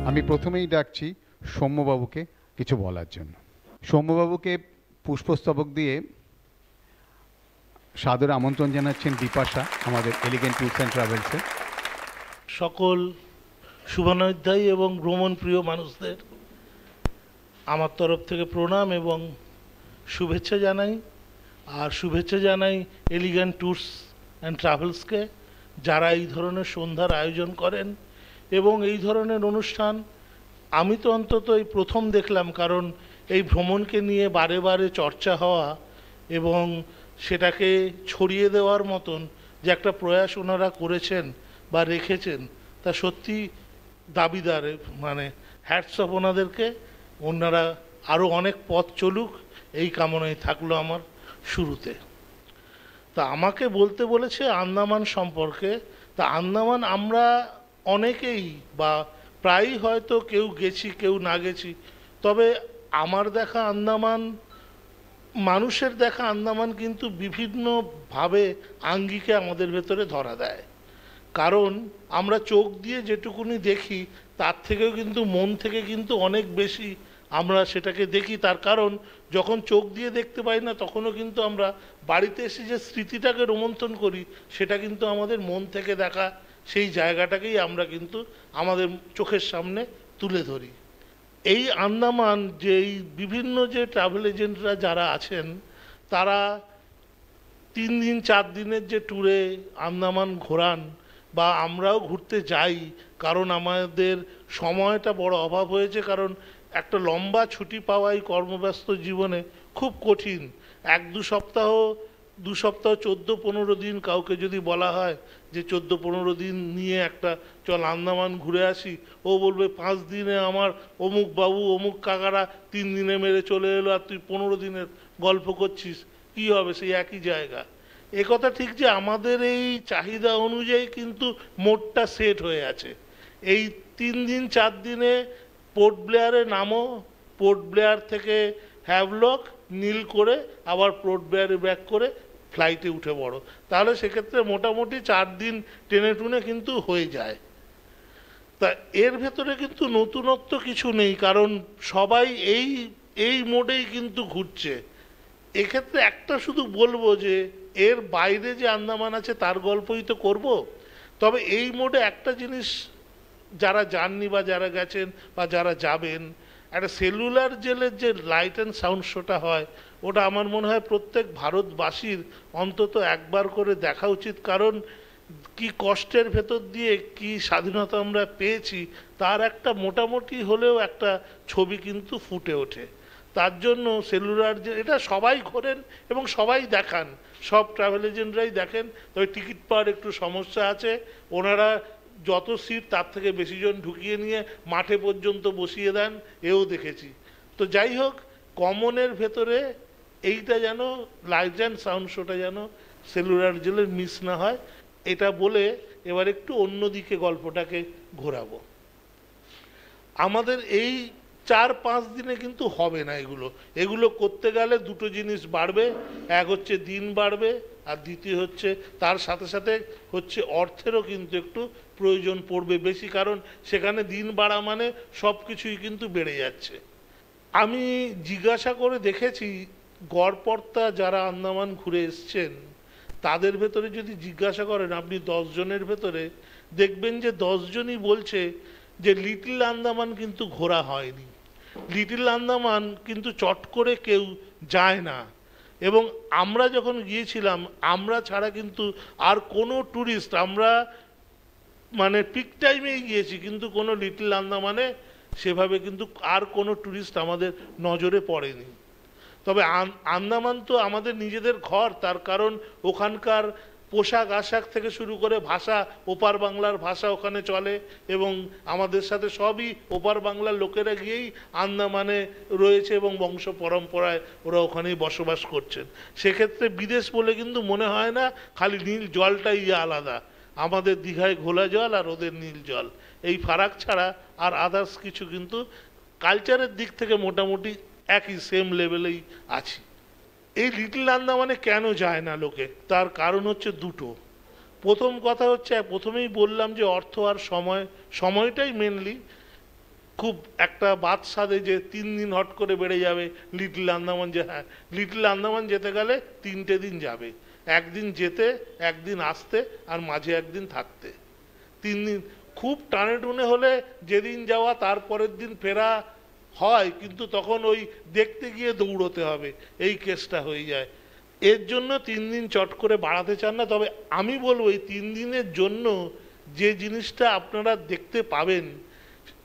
আমি প্রথমেই ডাকছি সৌম্যবাবুকে কিছু বলার জন্য। সৌম্যবাবুকে পুষ্পস্তবক দিয়ে সাদরে আমন্ত্রণ জানাচ্ছেন বিপাশা, আমাদের এলিগেন্ট ট্যুরস অ্যান্ড ট্রাভেলসে। সকল শুভানুধ্যায়ী এবং ভ্রমণ প্রিয় মানুষদের আমার তরফ থেকে প্রণাম এবং শুভেচ্ছা জানাই। আর শুভেচ্ছা জানাই এলিগেন্ট ট্যুরস অ্যান্ড ট্রাভেলসকে, যারা এই ধরনের সন্ধ্যার আয়োজন করেন এবং এই ধরনের অনুষ্ঠান আমি তো অন্তত এই প্রথম দেখলাম। কারণ এই ভ্রমণকে নিয়ে বারে বারে চর্চা হওয়া এবং সেটাকে ছড়িয়ে দেওয়ার মতন যে একটা প্রয়াস ওনারা করেছেন বা রেখেছেন, তা সত্যি দাবিদার। মানে হ্যাটস অফ ওনাদেরকে। ওনারা আরও অনেক পথ চলুক, এই কামনাই থাকলো আমার শুরুতে। তা আমাকে বলতে বলেছে আন্দামান সম্পর্কে। তা আন্দামান আমরা অনেকেই বা প্রায়ই হয়তো কেউ গেছি কেউ না গেছি, তবে আমার দেখা আন্দামান, মানুষের দেখা আন্দামান কিন্তু বিভিন্নভাবে আঙ্গিকে আমাদের ভেতরে ধরা দেয়। কারণ আমরা চোখ দিয়ে যেটুকুনি দেখি তার থেকেও কিন্তু মন থেকে কিন্তু অনেক বেশি আমরা সেটাকে দেখি। তার কারণ যখন চোখ দিয়ে দেখতে পাই না তখনও কিন্তু আমরা বাড়িতে এসে যে স্মৃতিটাকে রোমন্থন করি সেটা কিন্তু আমাদের মন থেকে দেখা সেই জায়গাটাকেই আমরা কিন্তু আমাদের চোখের সামনে তুলে ধরি। এই আন্দামান যে এই বিভিন্ন যে ট্রাভেল এজেন্টরা যারা আছেন তারা 3 দিন 4 দিনের যে ট্যুরে আন্দামান ঘোরান বা আমরাও ঘুরতে যাই, কারণ আমাদের সময়টা বড় অভাব হয়েছে। কারণ একটা লম্বা ছুটি পাওয়াই কর্মব্যস্ত জীবনে খুব কঠিন। 1-2 সপ্তাহ 2 সপ্তাহ 14-15 দিন কাউকে যদি বলা হয় যে 14-15 দিন নিয়ে একটা চল আন্দামান ঘুরে আসি, ও বলবে 5 দিনে আমার অমুক বাবু অমুক কাকারা 3 দিনে মেরে চলে এলো আর তুই 15 দিনের গল্প করছিস, কি হবে? সেই একই জায়গা। এ কথা ঠিক যে আমাদের এই চাহিদা অনুযায়ী কিন্তু মোডটা সেট হয়ে আছে। এই 3 দিন 4 দিনে পোর্ট ব্লেয়ারে নামো, পোর্ট ব্লেয়ার থেকে হ্যাভলক নীল করে আবার পোর্ট ব্লেয়ারে ব্যাক করে ফ্লাইটে উঠে পড়ো, তাহলে সেক্ষেত্রে মোটামুটি 4 দিন টেনে টুনে কিন্তু হয়ে যায়। তা এর ভেতরে কিন্তু নতুনত্ব কিছু নেই, কারণ সবাই এই মোডেই কিন্তু ঘুরছে। এক্ষেত্রে একটা শুধু বলবো যে এর বাইরে যে আন্দামান আছে তার গল্পই তো করব। তবে এই মোডে একটা জিনিস যারা যাননি বা যারা গেছেন বা যারা যাবেন, একটা সেলুলার জেলের যে লাইট অ্যান্ড সাউন্ড শোটা হয় ওটা আমার মনে হয় প্রত্যেক ভারতবাসীর অন্তত একবার করে দেখা উচিত। কারণ কি কষ্টের ভেতর দিয়ে কি স্বাধীনতা আমরা পেয়েছি তার একটা মোটামুটি হলেও একটা ছবি কিন্তু ফুটে ওঠে। তার জন্য সেলুলার যে এটা সবাই ঘোরেন এবং সবাই দেখান, সব ট্রাভেল এজেন্টরাই দেখেন। তবে টিকিট পাওয়ার একটু সমস্যা আছে। ওনারা যত সিট তার থেকে বেশি জন ঢুকিয়ে নিয়ে মাঠে পর্যন্ত বসিয়ে দেন, এও দেখেছি। তো যাই হোক, কমনের ভেতরে এইটা যেন লাইট অ্যান্ড সাউন্ড শোটা যেন সেলুলার জেলের মিস না হয়, এটা বলে এবার একটু অন্যদিকে গল্পটাকে ঘোরাবো। আমাদের এই 4-5 দিনে কিন্তু হবে না এগুলো করতে গেলে দুটো জিনিস বাড়বে। এক হচ্ছে দিন বাড়বে, আর দ্বিতীয় হচ্ছে তার সাথে সাথে হচ্ছে অর্থেরও কিন্তু একটু প্রয়োজন পড়বে বেশি। কারণ সেখানে দিন বাড়া মানে সব কিছুই কিন্তু বেড়ে যাচ্ছে। আমি জিজ্ঞাসা করে দেখেছি গড়পড়তা যারা আন্দামান ঘুরে এসছেন তাদের ভেতরে যদি জিজ্ঞাসা করেন আপনি 10 জনের ভেতরে, দেখবেন যে 10 জনই বলছে যে লিটল আন্দামান কিন্তু ঘোরা হয়নি। লিটল আন্দামান কিন্তু চট করে কেউ যায় না। এবং আমরা যখন গিয়েছিলাম আমরা ছাড়া কিন্তু আর কোনো ট্যুরিস্ট, আমরা মানে পিক টাইমেই গিয়েছি কিন্তু কোনো লিটল আন্দামানে সেভাবে কিন্তু আর কোনো ট্যুরিস্ট আমাদের নজরে পড়েনি। তবে আন্দামান তো আমাদের নিজেদের ঘর, তার কারণ ওখানকার পোশাক আশাক থেকে শুরু করে ভাষা, ওপার বাংলার ভাষা ওখানে চলে এবং আমাদের সাথে সবই ওপার বাংলার লোকেরা গিয়েই আন্দামানে রয়েছে এবং বংশ পরম্পরায় ওরা ওখানেই বসবাস করছেন। সেক্ষেত্রে বিদেশ বলে কিন্তু মনে হয় না, খালি নীল জলটাই আলাদা। আমাদের দীঘায় ঘোলা জল আর ওদের নীল জল, এই ফারাক ছাড়া আর আদার্স কিছু কিন্তু কালচারের দিক থেকে মোটামুটি একই সেম লেভেলেই আছি। এই লিটল আন্দামানে কেন যায় না লোকে, তার কারণ হচ্ছে দুটো। প্রথম কথা হচ্ছে, প্রথমেই বললাম যে অর্থ আর সময়টাই মেনলি। খুব একটা বাদ সাধে যে 3 দিন হট করে বেড়ে যাবে লিটল আন্দামান, যে হ্যাঁ লিটল আন্দামান যেতে গেলে 3টে দিন যাবে, একদিন যেতে, একদিন আসতে, আর মাঝে একদিন থাকতে, 3 দিন। খুব টানে টুনে হলে যেদিন যাওয়া তারপরের দিন ফেরা হয়, কিন্তু তখন ওই দেখতে গিয়ে দৌড়তে হবে, এই কেসটা হয়ে যায়। এর জন্য 3 দিন চট করে বাড়াতে চান না। তবে আমি বলবো এই 3 দিনের জন্য যে জিনিসটা আপনারা দেখতে পাবেন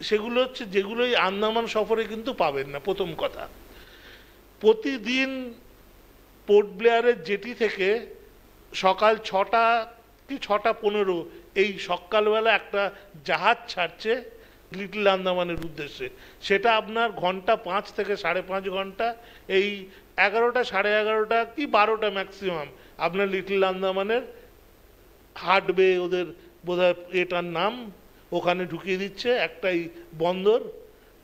সেগুলো হচ্ছে যেগুলো এই আন্দামান সফরে কিন্তু পাবেন না। প্রথম কথা, প্রতিদিন পোর্ট ব্লেয়ারের জেটি থেকে সকাল 6টা কি 6:15 এই সকালবেলা একটা জাহাজ ছাড়ছে লিটল আন্দামানের উদ্দেশ্যে। সেটা আপনার ঘন্টা 5 থেকে 5.5 ঘন্টা, এই 11টা 11:30 কি 12টা ম্যাক্সিমাম আপনার লিটল আন্দামানের হাটবে, ওদের বোধহয় এটার নাম, ওখানে ঢুকিয়ে দিচ্ছে একটাই বন্দর।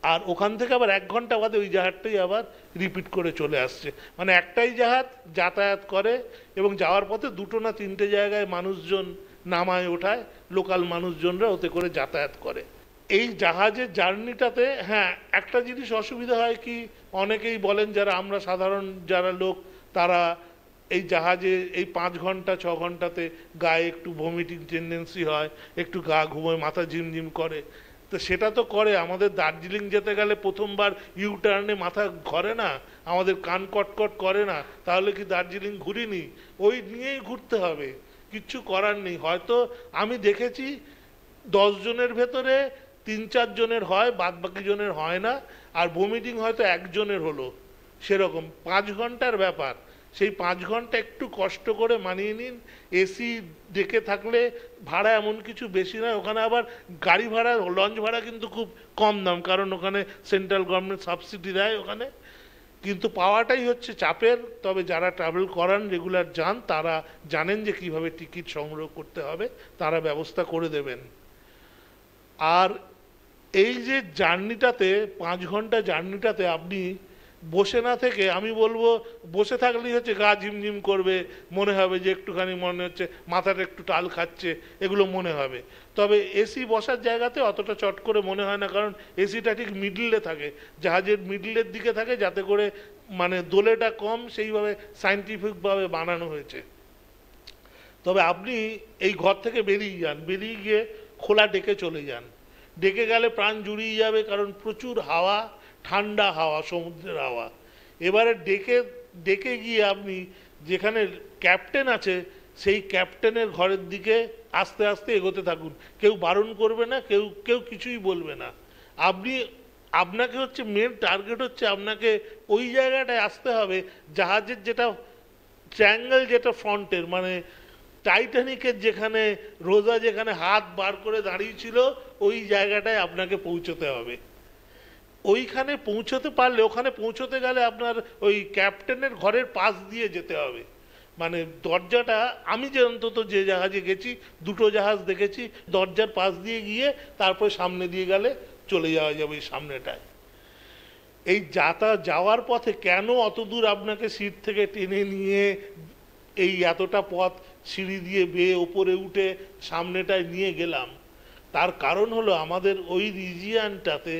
আর ওখান থেকে আবার 1 ঘন্টা বাদে ওই জাহাজটাই আবার রিপিট করে চলে আসছে। মানে একটাই জাহাজ যাতায়াত করে, এবং যাওয়ার পথে 2টো না 3টে জায়গায় মানুষজন নামায় ওঠায়, লোকাল মানুষজনরা ওতে করে যাতায়াত করে। এই জাহাজের জার্নিটাতে হ্যাঁ একটা জিনিস অসুবিধা হয় কি, অনেকেই বলেন যারা আমরা সাধারণ যারা লোক, তারা এই জাহাজে এই 5 ঘন্টা 6 ঘন্টাতে গায়ে একটু ভমিটিং টেন্ডেন্সি হয়, একটু গা ঘুমোয়, মাথা ঝিমঝিম করে। তো সেটা তো করে, আমাদের দার্জিলিং যেতে গেলে প্রথমবার ইউ টার্নে মাথা ঘরে না, আমাদের কান কটকট করে না, তাহলে কি দার্জিলিং ঘুরিনি? ওই নিয়েই ঘুরতে হবে, কিচ্ছু করার নেই। হয়তো আমি দেখেছি 10 জনের ভেতরে 3-4 জনের হয়, বাদ বাকি জনের হয় না। আর ভমিটিং হয়তো 1 জনের হলো, সেরকম 5 ঘন্টার ব্যাপার। সেই 5 ঘন্টা একটু কষ্ট করে মানিয়ে নিন। এসি ডেকে থাকলে ভাড়া এমন কিছু বেশি নয়, ওখানে আবার গাড়ি ভাড়া, লঞ্চ ভাড়া কিন্তু খুব কম দাম, কারণ ওখানে সেন্ট্রাল গভর্নমেন্ট সাবসিডি দেয় ওখানে, কিন্তু পাওয়াটাই হচ্ছে চাপের। তবে যারা ট্রাভেল করান, রেগুলার যান, তারা জানেন যে কিভাবে টিকিট সংগ্রহ করতে হবে, তারা ব্যবস্থা করে দেবেন। আর এই যে জার্নিটাতে 5 ঘন্টা জার্নিটাতে আপনি বসে না থেকে, আমি বলবো বসে থাকলেই হচ্ছে গা ঝিমঝিম করবে, মনে হবে যে একটুখানি মনে হচ্ছে মাথাটা একটু টাল খাচ্ছে, এগুলো মনে হবে। তবে এসি বসার জায়গাতে অতটা চট করে মনে হয় না, কারণ এসিটা ঠিক মিডলে থাকে, জাহাজের মিডলের দিকে থাকে, যাতে করে মানে দোলেটা কম, সেইভাবে সায়েন্টিফিকভাবে বানানো হয়েছে। তবে আপনি এই ঘর থেকে বেরিয়ে যান, বেরিয়ে গিয়ে খোলা ডেকে চলে যান। ডেকে গেলে প্রাণ জুড়িয়ে যাবে, কারণ প্রচুর হাওয়া, ঠান্ডা হাওয়া, সমুদ্রের হাওয়া। এবারে ডেকে গিয়ে আপনি যেখানে ক্যাপ্টেন আছে, সেই ক্যাপ্টেনের ঘরের দিকে আস্তে আস্তে এগোতে থাকুন। কেউ বারণ করবে না, কেউ কিছুই বলবে না। আপনাকে হচ্ছে মেন টার্গেট হচ্ছে আপনাকে ওই জায়গাটায় আসতে হবে, জাহাজের যেটা ট্রায়াঙ্গেল, যেটা ফ্রন্টের, মানে টাইটানিকের যেখানে রোজা যেখানে হাত বার করে দাঁড়িয়েছিল, ওই জায়গাটায় আপনাকে পৌঁছতে হবে। ওইখানে পৌঁছতে পারলে, ওখানে পৌঁছতে গেলে আপনার ওই ক্যাপ্টেনের ঘরের পাশ দিয়ে যেতে হবে। মানে দরজাটা, আমি যে অন্তত যে জাহাজে গেছি, 2টো জাহাজ দেখেছি, দরজার পাশ দিয়ে গিয়ে তারপর সামনে দিয়ে গেলে চলে যাওয়া যাবে এই সামনেটায়। এই যাওয়ার পথে কেন অত দূর আপনাকে সিট থেকে টেনে নিয়ে এই এতটা পথ সিঁড়ি দিয়ে বেয়ে ওপরে উঠে সামনেটায় নিয়ে গেলাম, তার কারণ হলো আমাদের ওই রিজিয়ানটাতে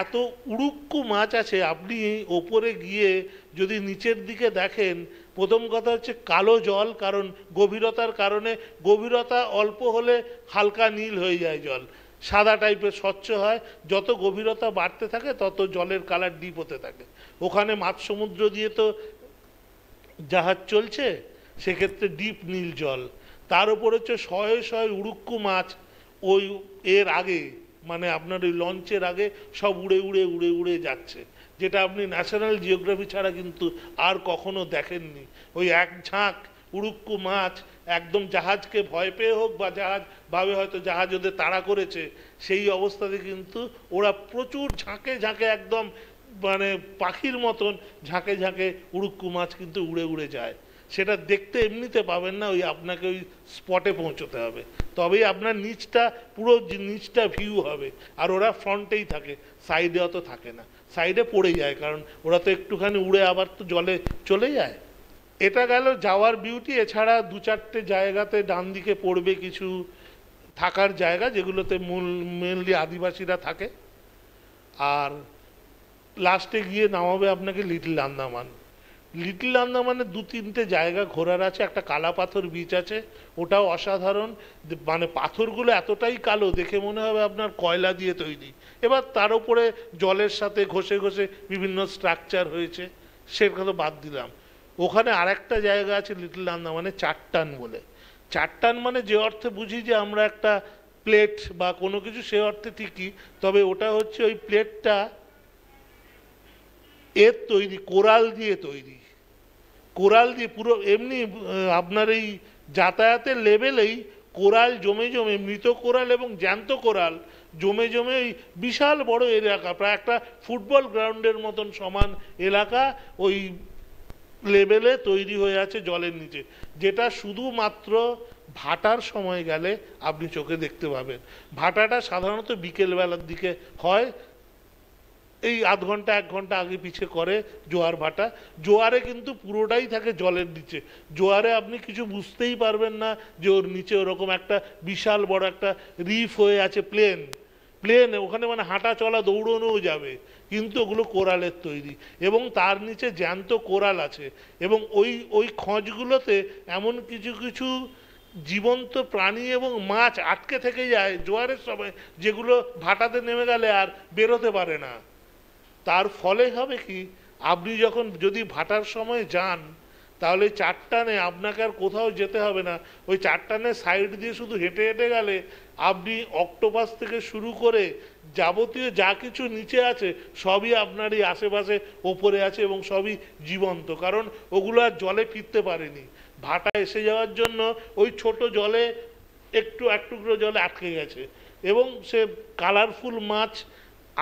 এত উড়ুক্কু মাছ আছে। আপনি ওপরে গিয়ে যদি নিচের দিকে দেখেন, প্রথম কথা হচ্ছে কালো জল, কারণ গভীরতার কারণে, গভীরতা অল্প হলে হালকা নীল হয়ে যায় জল, সাদা টাইপের স্বচ্ছ হয়। যত গভীরতা বাড়তে থাকে তত জলের কালার ডিপ হতে থাকে। ওখানে মাছ সমুদ্র দিয়ে তো জাহাজ চলছে, সেক্ষেত্রে ডিপ নীল জল। তার উপর হচ্ছে শয়ে শয়ে উড়ুক্কু মাছ ওই এর আগে, মানে আপনার ওই লঞ্চের আগে সব উড়ে উড়ে উড়ে উড়ে যাচ্ছে, যেটা আপনি ন্যাশনাল জিওগ্রাফি ছাড়া কিন্তু আর কখনো দেখেননি। ওই এক ঝাঁক উড়ুক্কু মাছ একদম জাহাজকে ভয় পেয়ে হোক, বা জাহাজ ভাবে হয়তো জাহাজ ওদের তাড়া করেছে, সেই অবস্থাতে কিন্তু ওরা প্রচুর ঝাঁকে ঝাঁকে, একদম মানে পাখির মতন ঝাঁকে ঝাঁকে উড়ুক্কু মাছ কিন্তু উড়ে উড়ে যায়। সেটা দেখতে এমনিতে পাবেন না, ওই আপনাকে ওই স্পটে পৌঁছতে হবে, তবেই আপনার নিচটা পুরো নিচটা ভিউ হবে। আর ওরা ফ্রন্টেই থাকে, সাইডে অত থাকে না। সাইডে পড়ে যায়, কারণ ওরা তো একটুখানি উড়ে আবার তো জলে চলে যায়। এটা গেল যাওয়ার বিউটি। এছাড়া দু চারটে জায়গাতে ডান দিকে পড়বে কিছু থাকার জায়গা, যেগুলোতে মেনলি আদিবাসীরা থাকে। আর লাস্টে গিয়ে নামাবে আপনাকে লিটল আন্দামান। লিটল আন্দামানে দু তিনটে জায়গা ঘোরার আছে। একটা কালা পাথর বিচ আছে, ওটাও অসাধারণ। মানে পাথরগুলো এতটাই কালো, দেখে মনে হবে আপনার কয়লা দিয়ে তৈরি। এবার তার উপরে জলের সাথে ঘষে ঘষে বিভিন্ন স্ট্রাকচার হয়েছে, সেটা তো বাদ দিলাম। ওখানে আরেকটা জায়গা আছে লিটল আন্দামানে, চাট্টান বলে। চাট্টান মানে যে অর্থে বুঝি যে আমরা একটা প্লেট বা কোনো কিছু, সে অর্থে ঠিকই, তবে ওটা হচ্ছে ওই প্লেটটা এর তৈরি, কোরাল দিয়ে তৈরি। কোরাল দিয়ে পুরো এমনি আপনার এই যাতায়াতের লেভেলেই কোরাল জমে জমে, মৃত কোরাল এবং জ্যান্ত কোরাল জমে জমে ওই বিশাল বড় এলাকা, প্রায় একটা ফুটবল গ্রাউন্ডের মতন সমান এলাকা ওই লেভেলে তৈরি হয়ে আছে জলের নিচে, যেটা শুধুমাত্র ভাটার সময় গেলে আপনি চোখে দেখতে পাবেন। ভাটাটা সাধারণত বিকেলবেলার দিকে হয়, এই আধ ঘন্টা এক ঘন্টা আগে পিছে করে জোয়ার ভাটা। জোয়ারে কিন্তু পুরোটাই থাকে জলের নিচে। জোয়ারে আপনি কিছু বুঝতেই পারবেন না যে ওর নিচে ওরকম একটা বিশাল বড় একটা রিফ হয়ে আছে, প্লেন ওখানে, মানে হাঁটা চলা দৌড়ানোও যাবে, কিন্তু ওগুলো কোরালের তৈরি এবং তার নিচে জ্যান্ত কোরাল আছে। এবং ওই খোঁজগুলোতে এমন কিছু কিছু জীবন্ত প্রাণী এবং মাছ আটকে থেকে যায় জোয়ারের সময়, যেগুলো ভাটাতে নেমে গেলে আর বেরোতে পারে না। তার ফলে হবে কি, আপনি যখন যদি ভাটার সময় যান, তাহলে চাট্টানে আপনাকে আর কোথাও যেতে হবে না। ওই চাট্টানের সাইড দিয়ে শুধু হেঁটে হেঁটে গেলে আপনি অক্টোপাস থেকে শুরু করে যাবতীয় যা কিছু নিচে আছে সবই আপনার এই আশেপাশে ওপরে আছে এবং সবই জীবন্ত, কারণ ওগুলো আর জলে ফিরতে পারেনি। ভাটা এসে যাওয়ার জন্য ওই ছোট জলে এক টুকরো জলে আটকে গেছে। এবং সে কালারফুল মাছ,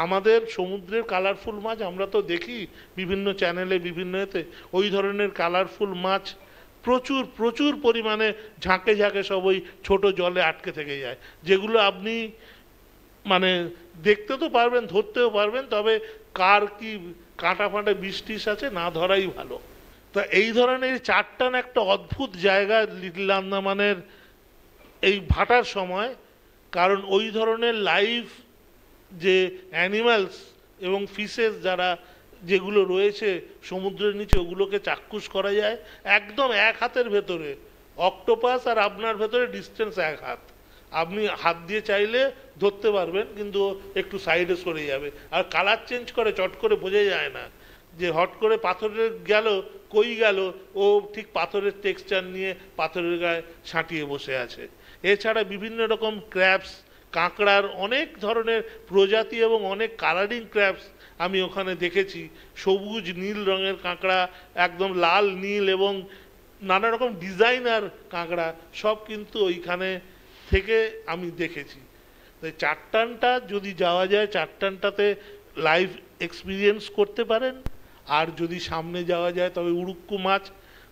আমাদের সমুদ্রের কালারফুল মাছ আমরা তো দেখি বিভিন্ন চ্যানেলে, বিভিন্ন এতে, ওই ধরনের কালারফুল মাছ প্রচুর প্রচুর পরিমাণে ঝাঁকে ঝাঁকে সব ওই ছোটো জলে আটকে থেকে যায়, যেগুলো আপনি মানে দেখতে তো পারবেন, ধরতেও পারবেন, তবে কার কি কাঁটা ফাঁটা বৃষ্টিস আছে, না ধরাই ভালো। তা এই ধরনের চাট্টান একটা অদ্ভুত জায়গা লিটল আন্দামানের এই ভাটার সময়, কারণ ওই ধরনের লাইভ যে অ্যানিমালস এবং ফিশেস যেগুলো রয়েছে সমুদ্রের নিচে, ওগুলোকে চাক্ষুষ করা যায় একদম এক হাতের ভেতরে। অক্টোপাস আর আপনার ভেতরে ডিস্টেন্স এক হাত, আপনি হাত দিয়ে চাইলে ধরতে পারবেন, কিন্তু একটু সাইডে সরে যাবে। আর কালার চেঞ্জ করে, চট করে বোঝা যায় না যে হট করে পাথরের গেল কই গেল, ও ঠিক পাথরের টেক্সচার নিয়ে পাথরের গায়ে সাঁটিয়ে বসে আছে। এছাড়া বিভিন্ন রকম ক্র্যাবস, কাঁকড়ার অনেক ধরনের প্রজাতি এবং অনেক কালারিং ক্র্যাবস আমি ওখানে দেখেছি। সবুজ নীল রঙের কাঁকড়া, একদম লাল নীল এবং নানা রকম ডিজাইনার কাঁকড়া, সব কিন্তু ওইখানে থেকে আমি দেখেছি। তাই চাট্টানটা যদি যাওয়া যায়, চাট্টানটাতে লাইভ এক্সপিরিয়েন্স করতে পারেন। আর যদি সামনে যাওয়া যায়, তবে উড়ুক্কু মাছ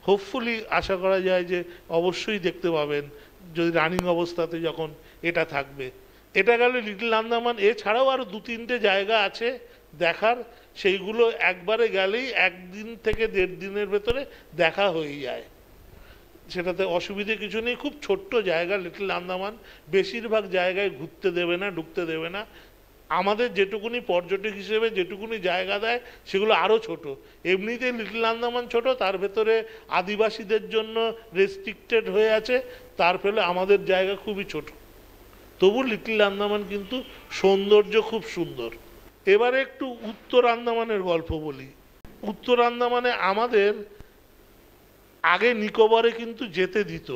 হোপফুলি আশা করা যায় যে অবশ্যই দেখতে পাবেন, যদি রানিং অবস্থাতে যখন এটা থাকবে। এটা গেল লিটল আন্দামান। এছাড়াও আরও দু তিনটে জায়গা আছে দেখার, সেইগুলো একবারে গেলেই 1 দিন থেকে 1.5 দিনের ভেতরে দেখা হয়ে যায়, সেটাতে অসুবিধে কিছু নেই। খুব ছোট্ট জায়গা লিটল আন্দামান, বেশিরভাগ জায়গায় ঘুরতে দেবে না, ঢুকতে দেবে না। আমাদের যেটুকুনি পর্যটক হিসেবে যেটুকুনি জায়গা দেয় সেগুলো আরও ছোট। এমনিতেই লিটল আন্দামান ছোট, তার ভেতরে আদিবাসীদের জন্য রেস্ট্রিক্টেড হয়ে আছে, তার ফলে আমাদের জায়গা খুবই ছোট। তবু লিটল আন্দামান কিন্তু সৌন্দর্য খুব সুন্দর। এবারে একটু উত্তর আন্দামানের গল্প বলি। উত্তর আন্দামানে আমাদের আগে নিকোবরে কিন্তু যেতে দিত,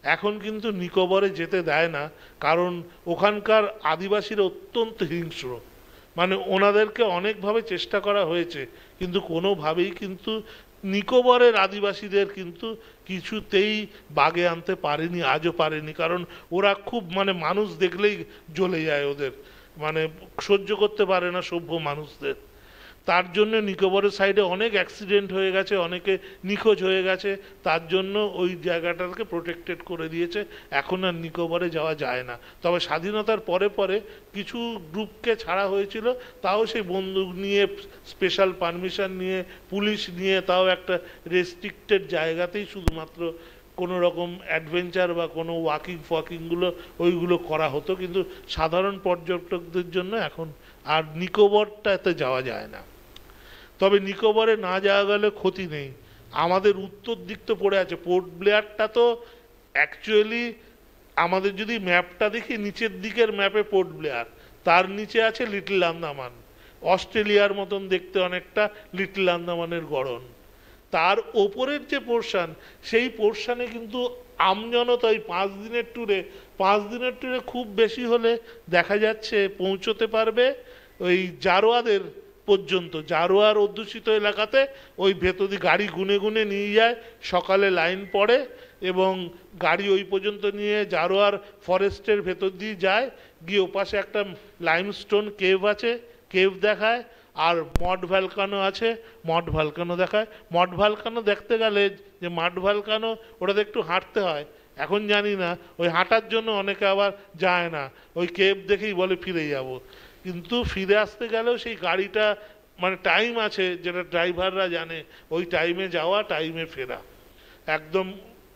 এখন কিন্তু নিকোবরে যেতে দেয় না, কারণ ওখানকার আদিবাসীরা অত্যন্ত হিংস্র। মানে ওনাদেরকে অনেকভাবে চেষ্টা করা হয়েছে, কিন্তু কোনোভাবেই কিন্তু নিকোবরের আদিবাসীদের কিন্তু কিছুতেই বাগে আনতে পারেনি, আজও পারেনি। কারণ ওরা খুব মানে মানুষ দেখলেই জ্বলে যায়, ওদের মানে সহ্য করতে পারে না সভ্য মানুষদের। তার জন্য নিকোবরের সাইডে অনেক অ্যাক্সিডেন্ট হয়ে গেছে, অনেকে নিখোঁজ হয়ে গেছে, তার জন্য ওই জায়গাটাকে প্রোটেক্টেড করে দিয়েছে, এখন আর নিকোবরে যাওয়া যায় না। তবে স্বাধীনতার পরে পরে কিছু গ্রুপকে ছাড়া হয়েছিল, তাও সেই বন্দুক নিয়ে, স্পেশাল পারমিশন নিয়ে, পুলিশ নিয়ে, তাও একটা রেস্ট্রিক্টেড জায়গাতেই শুধুমাত্র কোনো রকম অ্যাডভেঞ্চার বা কোনো ওয়াকিংগুলো ওইগুলো করা হতো, কিন্তু সাধারণ পর্যটকদের জন্য এখন আর নিকোবরটাতে যাওয়া যায় না। তবে নিকোবরে না যাওয়া গেলে ক্ষতি নেই, আমাদের উত্তর দিক তো পড়ে আছে। পোর্ট ব্লেয়ারটা তো অ্যাকচুয়ালি আমাদের যদি ম্যাপটা দেখি, নিচের দিকের ম্যাপে পোর্ট ব্লেয়ার, তার নিচে আছে লিটল আন্দামান, অস্ট্রেলিয়ার মতন দেখতে অনেকটা লিটল আন্দামানের গড়ন। তার ওপরের যে পোর্শান, সেই পোর্শানে কিন্তু আমজনতা ওই 5 দিনের ট্যুরে খুব বেশি হলে দেখা যাচ্ছে পৌঁছতে পারবে ওই জারোয়াদের পর্যন্ত। জারোয়ার অধ্যুষিত এলাকাতে ওই ভেতর দিয়ে গাড়ি গুনে গুনে নিয়ে যায়, সকালে লাইন পড়ে এবং গাড়ি ওই পর্যন্ত নিয়ে জারোয়ার ফরেস্টের ভেতর দিয়ে যায়, গিয়ে ওপাশে একটা লাইমস্টোন কেভ আছে, কেভ দেখায়, আর মড ভ্যালকানো আছে, মড ভ্যালকানো দেখায়। মড ভ্যালকানো দেখতে গেলে, যে মড ভ্যালকানো, ওটাতে একটু হাঁটতে হয়, এখন জানি না, ওই হাঁটার জন্য অনেকে আবার যায় না, ওই কেভ দেখেই বলে ফিরে যাব। কিন্তু ফিরে আসতে গেলেও সেই গাড়িটা মানে টাইম আছে, যেটা ড্রাইভাররা জানে, ওই টাইমে যাওয়া, টাইমে ফেরা, একদম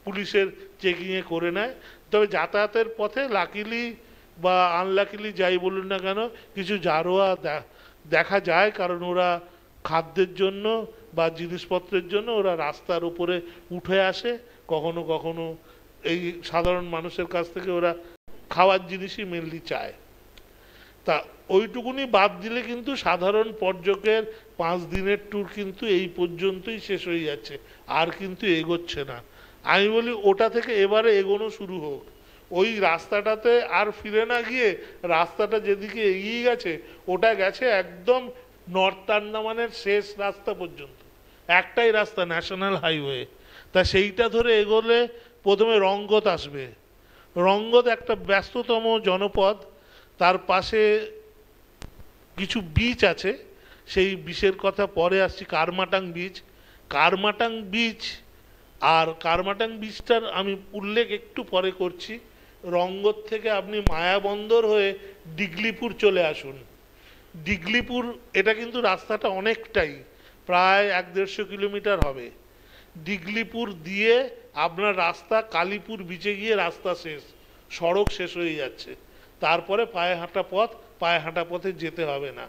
পুলিশের চেকিংয়ে করে নেয়। তবে যাতায়াতের পথে লাকিলি বা আনলাকিলি যাই বলুন না কেন, কিছু জারোয়া দেখা যায়, কারণ ওরা খাদ্যের জন্য বা জিনিসপত্রের জন্য ওরা রাস্তার উপরে উঠে আসে, কখনো কখনো এই সাধারণ মানুষের কাছ থেকে ওরা খাওয়ার জিনিসই মেনলি চায়। তা ওইটুকুনি বাদ দিলে কিন্তু সাধারণ পর্যটকের 5 দিনের ট্যুর কিন্তু এই পর্যন্তই শেষ হয়ে যাচ্ছে, আর কিন্তু এগোচ্ছে না। আমি বলি ওটা থেকে এবারে এগোনো শুরু হোক, ওই রাস্তাটাতে আর ফিরে না গিয়ে রাস্তাটা যেদিকে এগিয়ে গেছে, ওটা গেছে একদম নর্থ আন্দামানের শেষ রাস্তা পর্যন্ত, একটাই রাস্তা, ন্যাশনাল হাইওয়ে। তা সেইটা ধরে এগোলে প্রথমে রঙ্গত আসবে। রঙ্গত একটা ব্যস্ততম জনপদ, তার পাশে কিছু বিচ আছে, সেই বিচের কথা পরে আসছি। কারমাটাং বিচ, কারমাটাং বিচ, আর কারমাটাং বিচটার আমি উল্লেখ একটু পরে করছি। রঙ্গত থেকে আপনি মায়াবন্দর হয়ে ডিগলিপুর চলে আসুন। ডিগলিপুর, এটা কিন্তু রাস্তাটা অনেকটাই, প্রায় 1-150 কিলোমিটার হবে। ডিগলিপুর দিয়ে আপনার রাস্তা কালীপুর বিচে গিয়ে রাস্তা শেষ, সড়ক শেষ হয়ে যাচ্ছে, তারপরে পায়ে হাঁটা পথে যেতে হবে না।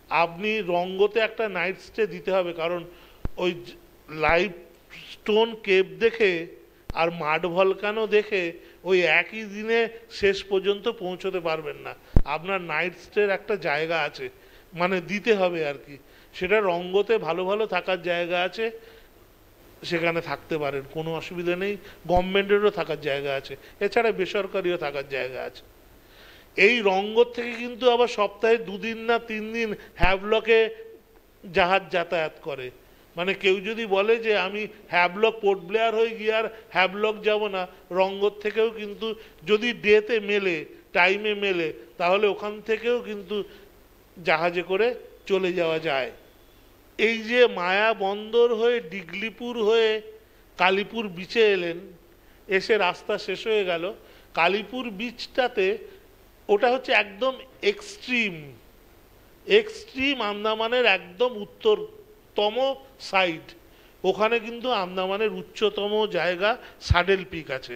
আপনি রঙ্গতে একটা নাইট স্টে দিতে হবে, কারণ ওই লাইভ স্টোন কেভ দেখে আর মাড ভলকানো দেখে ওই একই দিনে শেষ পর্যন্ত পৌঁছতে পারবেন না। আপনার নাইট স্টের একটা জায়গা আছে, মানে দিতে হবে আর কি। সেটা রঙ্গতে ভালো ভালো থাকার জায়গা আছে, সেখানে থাকতে পারেন, কোনো অসুবিধা নেই। গভর্নমেন্টেরও থাকার জায়গা আছে, এছাড়া বেসরকারিও থাকার জায়গা আছে। এই রঙ্গত থেকে কিন্তু আবার সপ্তাহে 2 দিন না 3 দিন হ্যাভলকে জাহাজ যাতায়াত করে। মানে কেউ যদি বলে যে আমি হ্যাভলক পোর্ট ব্লেয়ার হয়ে গিয়ে আর হ্যাভলক যাব না, রঙ্গত থেকেও কিন্তু যদি ডেতে মেলে, টাইমে মেলে, তাহলে ওখান থেকেও কিন্তু জাহাজে করে চলে যাওয়া যায়। এই যে মায়া বন্দর হয়ে ডিগলিপুর হয়ে কালীপুর বিচে এলেন, এসে রাস্তা শেষ হয়ে গেল। কালীপুর বিচটাতে, ওটা হচ্ছে একদম এক্সট্রিম আন্দামানের একদম উত্তরতম সাইড। ওখানে কিন্তু আন্দামানের উচ্চতম জায়গা স্যাডেল পিক আছে।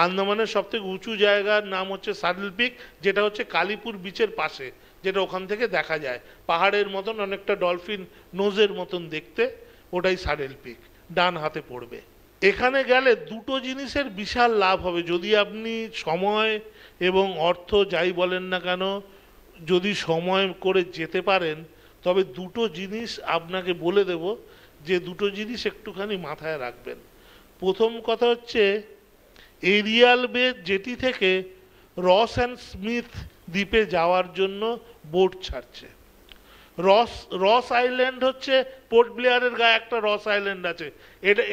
আন্দামানের সবথেকে উঁচু জায়গার নাম হচ্ছে স্যাডেল পিক, যেটা হচ্ছে কালীপুর বিচের পাশে, যেটা ওখান থেকে দেখা যায়, পাহাড়ের মতন, অনেকটা ডলফিন নোজের মতন দেখতে, ওটাই স্যাডেল পিক, ডান হাতে পড়বে। এখানে গেলে দুটো জিনিসের বিশাল লাভ হবে, যদি আপনি সময় এবং অর্থ যাই বলেন না কেন, যদি সময় করে যেতে পারেন, তবে দুটো জিনিস আপনাকে বলে দেব, যে দুটো জিনিস একটুখানি মাথায় রাখবেন। প্রথম কথা হচ্ছে, এরিয়াল বে জেটি থেকে রস অ্যান্ড স্মিথ দ্বীপে যাওয়ার জন্য বোট ছাড়ছে। রস আইল্যান্ড হচ্ছে পোর্ট ব্লেয়ারের গায়ে একটা রস আইল্যান্ড আছে,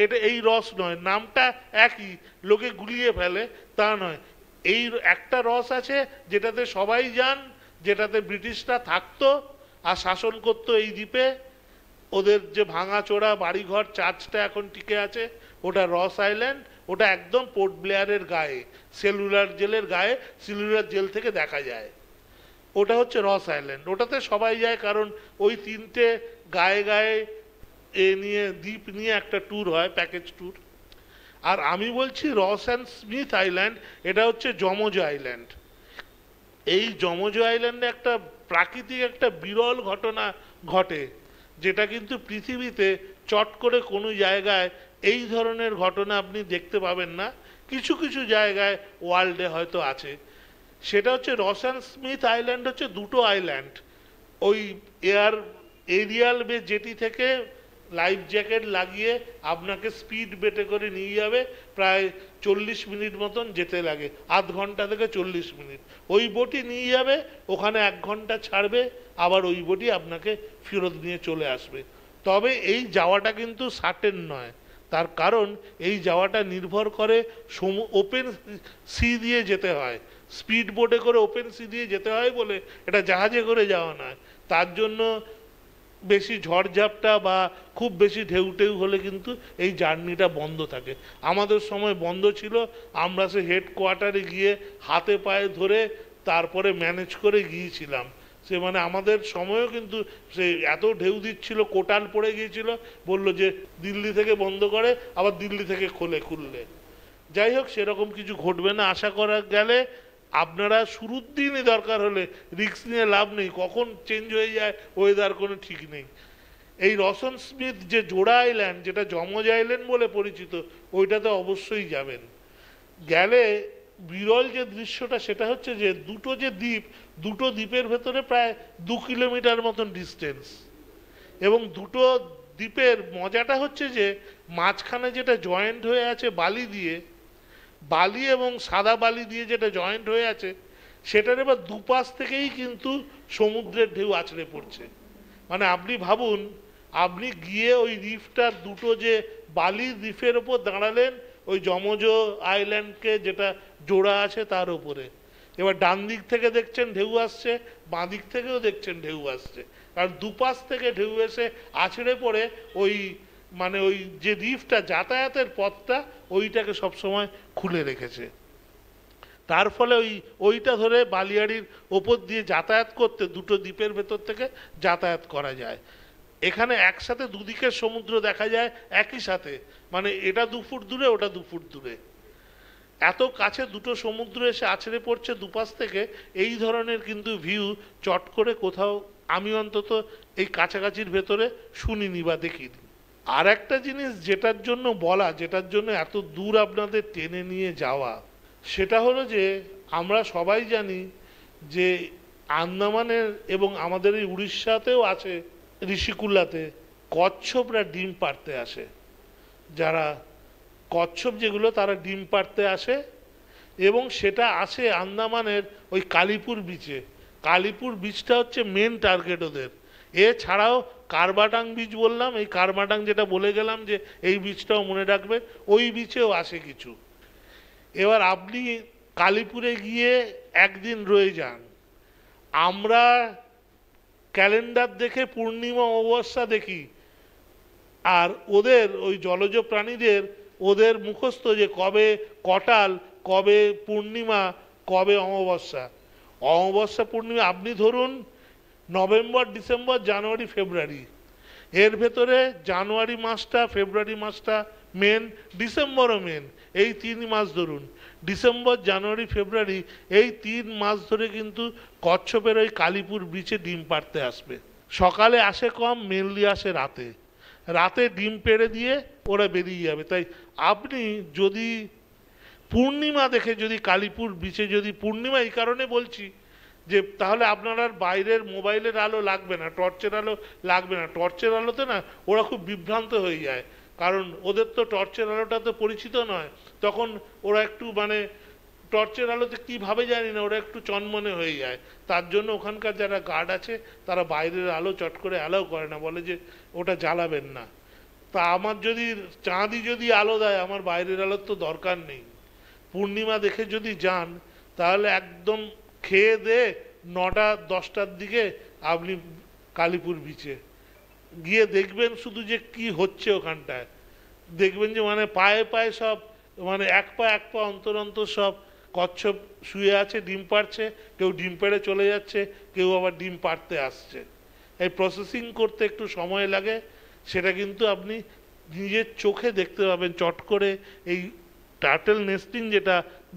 এটা এই রস নয়, নামটা একই, লোকে গুলিয়ে ফেলে, তা নয়। এই একটা রস আছে যেটাতে সবাই যান, যেটাতে ব্রিটিশরা থাকতো, আর শাসন করতো এই দ্বীপে। ওদের যে ভাঙাচোরা বাড়িঘর চার্চটা এখন টিকে আছে, ওটা রস আইল্যান্ড। ওটা একদম পোর্ট ব্লেয়ারের গায়ে, সেলুলার জেলের গায়ে, সেলুলার জেল থেকে দেখা যায়। ওটা হচ্ছে রস আইল্যান্ড। ওটাতে সবাই যায়, কারণ ওই তিনটে গায়ে গায়ে দ্বীপ নিয়ে একটা ট্যুর হয়, প্যাকেজ ট্যুর। আর আমি বলছি রস অ্যান্ড স্মিথ আইল্যান্ড, এটা হচ্ছে যমজ আইল্যান্ড। এই যমজ আইল্যান্ডে একটা প্রাকৃতিক একটা বিরল ঘটনা ঘটে, যেটা কিন্তু পৃথিবীতে চট করে কোনো জায়গায় এই ধরনের ঘটনা আপনি দেখতে পাবেন না। কিছু কিছু জায়গায় ওয়ার্ল্ডে হয়তো আছে। সেটা হচ্ছে রস অ্যান্ড স্মিথ আইল্যান্ড হচ্ছে দুটো আইল্যান্ড। ওই এরিয়াল বে জেটি থেকে লাইফ জ্যাকেট লাগিয়ে আপনাকে স্পিড বেটে করে নিয়ে যাবে, প্রায় 40 মিনিট মতন যেতে লাগে, আধ ঘন্টা থেকে 40 মিনিট। ওই বোটই নিয়ে যাবে, ওখানে 1 ঘন্টা ছাড়বে, আবার ওই বোটই আপনাকে ফেরত নিয়ে চলে আসবে। তবে এই যাওয়াটা কিন্তু সার্টেন নয়, তার কারণ এই যাওয়াটা নির্ভর করে ওপেন সি দিয়ে যেতে হয়। স্পিড বোটে করে ওপেন সি দিয়ে যেতে হয় বলে এটা জাহাজে করে যাওয়া নয়। তার জন্য বেশি ঝড়ঝাপটা বা খুব বেশি ঢেউ টেউ হলে কিন্তু এই জার্নিটা বন্ধ থাকে। আমাদের সময় বন্ধ ছিল, আমরা সে হেডকোয়ার্টারে গিয়ে হাতে পায়ে ধরে তারপরে ম্যানেজ করে গিয়েছিলাম। সে মানে আমাদের সময়ও কিন্তু সে এত ঢেউ দিচ্ছিল, কোটাল পড়ে গিয়েছিল, বলল যে দিল্লি থেকে বন্ধ করে, আবার দিল্লি থেকে খুললে। যাই হোক, সেরকম কিছু ঘটবে না আশা করা গেলে। আপনারা শুরুর দিনই দরকার হলে রিস্ক নিয়ে লাভ নেই, কখন চেঞ্জ হয়ে যায় ওয়েদার কোনো ঠিক নেই। এই রসন স্মিথ যে জোড়া আইল্যান্ড, যেটা যমজ আইল্যান্ড বলে পরিচিত, ওইটাতে অবশ্যই যাবেন। গেলে বিরল যে দৃশ্যটা সেটা হচ্ছে যে দুটো দ্বীপের ভেতরে প্রায় 2 কিলোমিটার মতন ডিস্টেন্স। এবং দুটো দ্বীপের মজাটা হচ্ছে যে মাঝখানে যেটা জয়েন্ট হয়ে আছে বালি এবং সাদা বালি দিয়ে যেটা জয়েন্ট হয়ে আছে, সেটার এবার দুপাশ থেকেই কিন্তু সমুদ্রের ঢেউ আছড়ে পড়ছে। মানে আপনি ভাবুন, আপনি গিয়ে ওই রিফটার দুটো যে বালির রিফের ওপর দাঁড়ালেন, ওই যমজ আইল্যান্ডকে যেটা জোড়া আছে তার উপরে। এবার ডান দিক থেকে দেখছেন ঢেউ আসছে, বাঁ দিক থেকেও দেখছেন ঢেউ আসছে, কারণ দুপাশ থেকে ঢেউ এসে আছড়ে পড়ে ওই ওই যে রিফটা, যাতায়াতের পথটা, ওইটাকে সবসময় খুলে রেখেছে। তার ফলে ওইটা ধরে বালিয়াড়ির ওপর দিয়ে যাতায়াত করতে দুটো দ্বীপের ভেতর থেকে যাতায়াত করা যায়। এখানে একসাথে দুদিকের সমুদ্র দেখা যায় একই সাথে, মানে এটা 2 ফুট দূরে, ওটা 2 ফুট দূরে। এত কাছে দুটো সমুদ্র এসে আছড়ে পড়ছে দুপাশ থেকে, এই ধরনের কিন্তু ভিউ চট করে কোথাও আমি অন্তত এই কাছাকাছির ভেতরে শুনিনি বা দেখিনি। আর একটা জিনিস যেটার জন্য এত দূর আপনাদের টেনে নিয়ে যাওয়া, সেটা হলো যে আমরা সবাই জানি যে আন্দামানের এবং আমাদের এই উড়িষ্যাতেও আছে, ঋষিকুল্যাতে কচ্ছপরা ডিম পাড়তে আসে। যারা কচ্ছপ যেগুলো, তারা ডিম পাড়তে আসে, এবং সেটা আসে আন্দামানের ওই কালীপুর বিচে। কালীপুর বিচটা হচ্ছে মেন টার্গেট ওদের। এছাড়াও কারবাটাং বিচ বললাম, এই কারবাটাং যেটা বলে গেলাম যে এই বিচটাও মনে রাখবে, ওই বিচেও আসে কিছু। এবার আপনি কালীপুরে গিয়ে একদিন রয়ে যান। আমরা ক্যালেন্ডার দেখে পূর্ণিমা অমাবস্যা দেখি, আর ওদের ওই জলজ প্রাণীদের ওদের মুখস্থ যে কবে কটাল, কবে পূর্ণিমা, কবে অমাবস্যা পূর্ণিমা। আপনি ধরুন নভেম্বর, ডিসেম্বর, জানুয়ারি, ফেব্রুয়ারি, এর ভেতরে জানুয়ারি মাসটা, ফেব্রুয়ারি মাসটা মেন, ডিসেম্বরও মেন। এই 3 মাস ধরুন, ডিসেম্বর, জানুয়ারি, ফেব্রুয়ারি, এই 3 মাস ধরে কিন্তু কচ্ছপের ওই কালীপুর বিচে ডিম পাড়তে আসবে। সকালে আসে কম, মেনলি আসে রাতে ডিম পেড়ে দিয়ে ওরা বেরিয়ে যাবে। তাই আপনি যদি পূর্ণিমা দেখে, যদি কালীপুর বিচে যদি পূর্ণিমা, এই কারণে বলছি যে তাহলে আপনার আর বাইরের মোবাইলের আলো লাগবে না, টর্চের আলো লাগবে না। টর্চের আলোতে না ওরা খুব বিভ্রান্ত হয়ে যায়, কারণ ওদের তো টর্চের আলোটা তো পরিচিত নয়। তখন ওরা একটু টর্চের আলোতে কীভাবে জানি না, ওরা একটু চনমনে হয়ে যায়। তার জন্য ওখানকার যারা গার্ড আছে তারা বাইরের আলো চট করে অ্যালাউ করে না, বলে যে ওটা জ্বালাবেন না। তা আমার যদি চাঁদই যদি আলো দেয়, আমার বাইরের আলোর তো দরকার নেই। পূর্ণিমা দেখে যদি যান, তাহলে একদম খেয়ে দিয়ে 9টা 10টার দিকে আপনি কালীপুর বিচে গিয়ে দেখবেন শুধু যে কি হচ্ছে ওখানটায়, দেখবেন যে মানে পায়ে পায়ে সব, মানে এক পা অন্তর অন্তর সব কচ্ছপ শুয়ে আছে, ডিম পাড়ছে, কেউ ডিম পেড়ে চলে যাচ্ছে, কেউ আবার ডিম পাড়তে আসছে। এই প্রসেসিং করতে একটু সময় লাগে, সেটা কিন্তু আপনি নিজের চোখে দেখতে পাবেন চট করে। এই টার্টেল নেস্টিং যেটা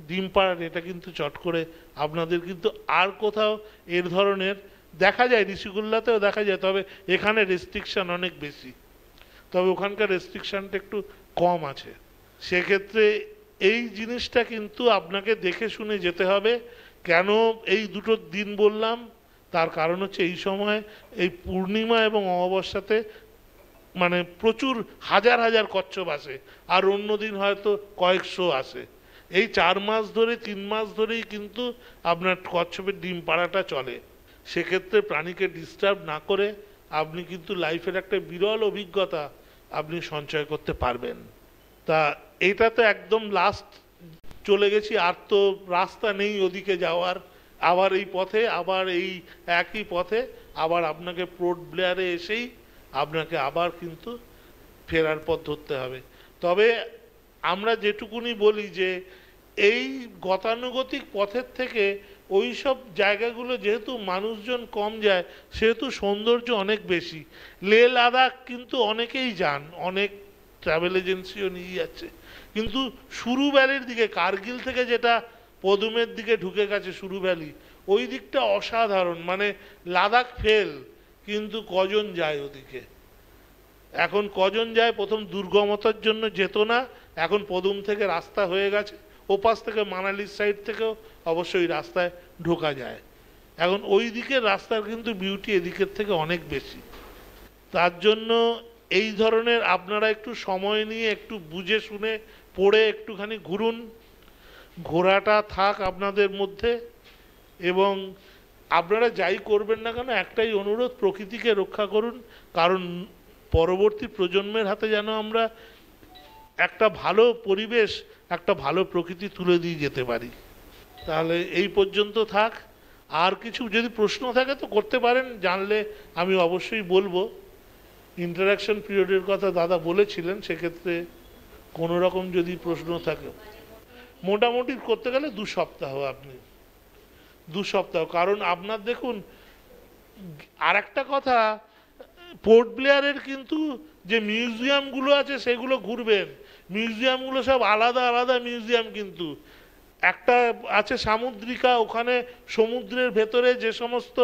ডিম পাড়ার, এটা কিন্তু চট করে আপনাদের কিন্তু আর কোথাও এর ধরনের দেখা যায়, ঋষিকুল্লাতেও দেখা যায়, তবে এখানে রেস্ট্রিকশন অনেক বেশি, তবে ওখানকার রেস্ট্রিকশনটা একটু কম আছে। সেক্ষেত্রে এই জিনিসটা কিন্তু আপনাকে দেখে শুনে যেতে হবে। কেন এই দুটো দিন বললাম, তার কারণ হচ্ছে এই সময় এই পূর্ণিমা এবং অমাবস্যাতে মানে প্রচুর হাজার হাজার কচ্ছপ আসে, আর অন্য দিন হয়তো কয়েকশো আসে। এই 4 মাস ধরে 3 মাস ধরেই কিন্তু আপনার কচ্ছপের ডিম পাড়াটা চলে। সেক্ষেত্রে প্রাণীকে ডিস্টার্ব না করে আপনি কিন্তু লাইফের একটা বিরল অভিজ্ঞতা আপনি সঞ্চয় করতে পারবেন। তা এটা তো একদম লাস্ট চলে গেছি, আর তো রাস্তা নেই ওদিকে যাওয়ার। আবার এই পথে, আবার এই একই পথে আবার আপনাকে পোর্ট ব্লেয়ারে এসেই আপনাকে আবার কিন্তু ফেরার পথ ধরতে হবে। তবে আমরা যেটুকুনি বলি যে এই গতানুগতিক পথের থেকে ওই সব জায়গাগুলো যেহেতু মানুষজন কম যায়, সেহেতু সৌন্দর্য অনেক বেশি। লে লাদাখ কিন্তু অনেকেই যান, অনেক ট্রাভেল এজেন্সিও নিয়ে যাচ্ছে, কিন্তু সুরু ভ্যালির দিকে, কার্গিল থেকে যেটা পদুমের দিকে ঢুকে গেছে সুরু ভ্যালি, ওই দিকটা অসাধারণ। মানে লাদাখ ফেল, কিন্তু কজন যায় ওদিকে? এখন কজন যায়? প্রথম দুর্গমতার জন্য যেত না, এখন পদুম থেকে রাস্তা হয়ে গেছে, ওপাশ থেকে মানালির সাইড থেকেও অবশ্যই রাস্তায় ঢোকা যায়। এখন ওই দিকের রাস্তার কিন্তু বিউটি এদিকের থেকে অনেক বেশি। তার জন্য এই ধরনের আপনারা একটু সময় নিয়ে একটু বুঝে শুনে পড়ে একটুখানি ঘুরুন, ঘোরাটা থাক আপনাদের মধ্যে। এবং আপনারা যাই করবেন না কেন, একটাই অনুরোধ, প্রকৃতিকে রক্ষা করুন, কারণ পরবর্তী প্রজন্মের হাতে যেন আমরা একটা ভালো পরিবেশ, একটা ভালো প্রকৃতি তুলে দিয়ে যেতে পারি। তাহলে এই পর্যন্ত থাক। আর কিছু যদি প্রশ্ন থাকে তো করতে পারেন, জানলে আমি অবশ্যই বলবো। ইন্টারাকশন পিরিয়ডের কথা দাদা বলেছিলেন, সেক্ষেত্রে কোনো রকম যদি প্রশ্ন থাকে, মোটামুটি করতে গেলে 2 সপ্তাহ, আপনি 2 সপ্তাহ। কারণ আপনার দেখুন আর একটা কথা, পোর্ট ব্লেয়ারের কিন্তু যে মিউজিয়ামগুলো আছে সেগুলো ঘুরবেন, মিউজিয়ামগুলো সব আলাদা আলাদা মিউজিয়াম। কিন্তু একটা আছে সামুদ্রিকা, ওখানে সমুদ্রের ভেতরে যে সমস্ত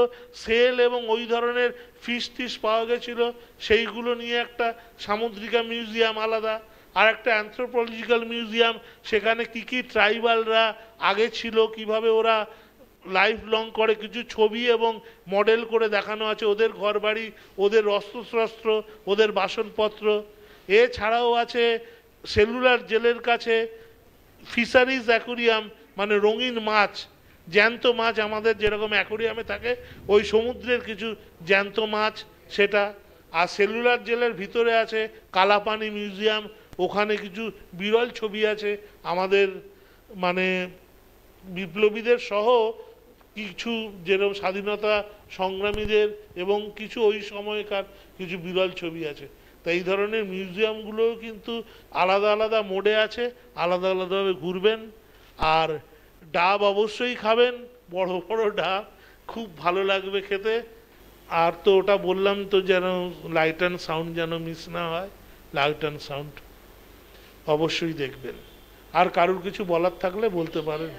সেল এবং ওই ধরনের ফিশ টিশ পাওয়া গেছিল, সেইগুলো নিয়ে একটা সামুদ্রিকা মিউজিয়াম আলাদা। আর একটা অ্যানথ্রোপোলজিক্যাল মিউজিয়াম, সেখানে কি কি ট্রাইবালরা আগে ছিল, কিভাবে ওরা লাইফ লং করে কিছু ছবি এবং মডেল করে দেখানো আছে, ওদের ঘরবাড়ি, ওদের অস্ত্রশস্ত্র, ওদের বাসনপত্র। এছাড়াও আছে সেলুলার জেলের কাছে ফিশারিজ অ্যাকুরিয়াম, মানে রঙিন মাছ, জ্যান্ত মাছ আমাদের যেরকম অ্যাকুরিয়ামে থাকে, ওই সমুদ্রের কিছু জ্যান্ত মাছ সেটা। আর সেলুলার জেলের ভিতরে আছে কালাপানি মিউজিয়াম, ওখানে কিছু বিরল ছবি আছে আমাদের মানে বিপ্লবীদের সহ কিছু, যেরকম স্বাধীনতা সংগ্রামীদের, এবং কিছু ওই সময়কার কিছু বিরল ছবি আছে। তো এই ধরনের মিউজিয়ামগুলোও কিন্তু আলাদা আলাদা মোডে আছে, আলাদা আলাদাভাবে ঘুরবেন। আর ডাব অবশ্যই খাবেন, বড় বড় ডাব, খুব ভালো লাগবে খেতে। আর তো ওটা বললাম তো, যেন লাইট অ্যান্ড সাউন্ড যেন মিস না হয়, লাইট অ্যান্ড সাউন্ড অবশ্যই দেখবেন। আর কারোর কিছু বলার থাকলে বলতে পারেন।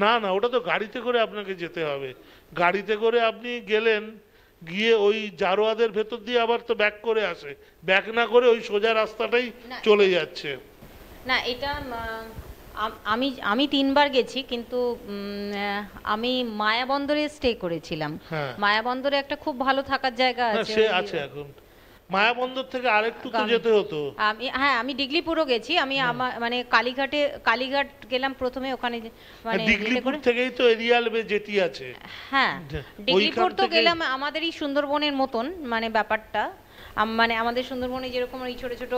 না না, ওটা তো গাড়িতে করে আপনাকে যেতে হবে। গাড়িতে করে আপনি গেলেন, গিয়ে ওই জারোয়াদের ভেতর দিয়ে আবার তো ব্যাক করে আসে, ব্যাক না করে ওই সোজা রাস্তাটাই চলে যাচ্ছে। না, এটা আমি আমি 3 বার গেছি, কিন্তু আমি মায়াবন্দরে স্টে করেছিলাম। মায়াবন্দরে একটা খুব ভালো থাকার জায়গা আছে। সে আছে এখন মায়াবন্দর থেকে আরেকটু তো যেতে হতো। আমি ডিগলিপুরও গেছি। আমি মানে কালীঘাট গেলাম প্রথমে, ওখানে মানে ডিগলিপুর থেকেই তো এরিয়াল বে জেটি আছে। হ্যাঁ, ডিগলিপুর তো গেলাম, আমাদেরই সুন্দরবনের মতন মানে ব্যাপারটা। মানে আমাদের সুন্দরবনে যেরকম ওই ছোট ছোট